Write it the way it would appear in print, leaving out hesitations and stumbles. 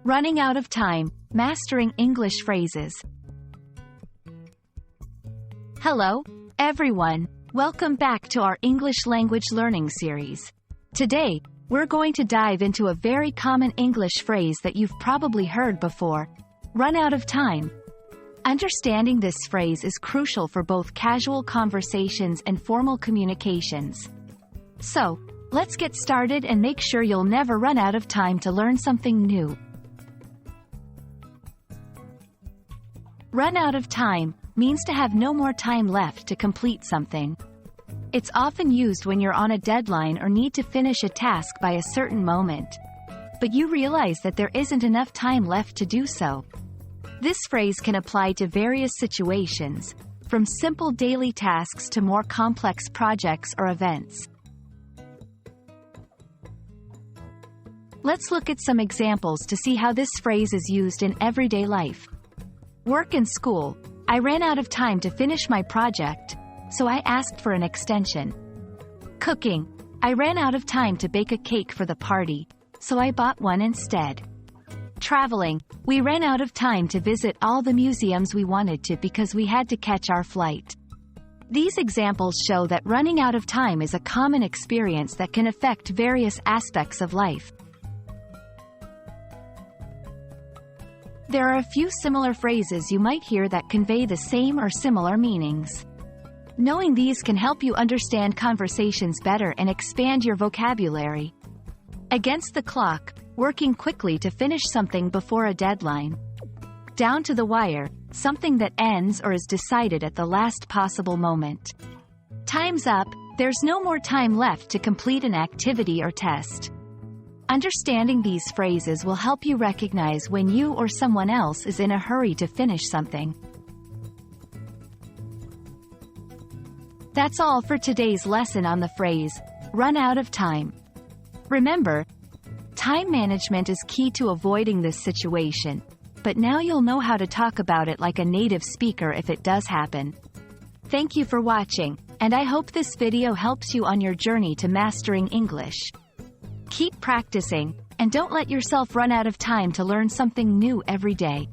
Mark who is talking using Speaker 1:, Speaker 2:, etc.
Speaker 1: Running out of time, mastering English phrases. Hello, everyone. Welcome back to our English language learning series. Today, we're going to dive into a very common English phrase that you've probably heard before: run out of time. Understanding this phrase is crucial for both casual conversations and formal communications. So, let's get started and make sure you'll never run out of time to learn something new. Run out of time means to have no more time left to complete something. It's often used when you're on a deadline or need to finish a task by a certain moment. But you realize that there isn't enough time left to do so. This phrase can apply to various situations, from simple daily tasks to more complex projects or events. Let's look at some examples to see how this phrase is used in everyday life. Work and school. I ran out of time to finish my project, so I asked for an extension. Cooking. I ran out of time to bake a cake for the party, so I bought one instead. Traveling. We ran out of time to visit all the museums we wanted to because we had to catch our flight. These examples show that running out of time is a common experience that can affect various aspects of life. There are a few similar phrases you might hear that convey the same or similar meanings. Knowing these can help you understand conversations better and expand your vocabulary. Against the clock, working quickly to finish something before a deadline. Down to the wire, something that ends or is decided at the last possible moment. Time's up, there's no more time left to complete an activity or test. Understanding these phrases will help you recognize when you or someone else is in a hurry to finish something. That's all for today's lesson on the phrase, run out of time. Remember, time management is key to avoiding this situation, but now you'll know how to talk about it like a native speaker if it does happen. Thank you for watching, and I hope this video helps you on your journey to mastering English. Keep practicing, and don't let yourself run out of time to learn something new every day.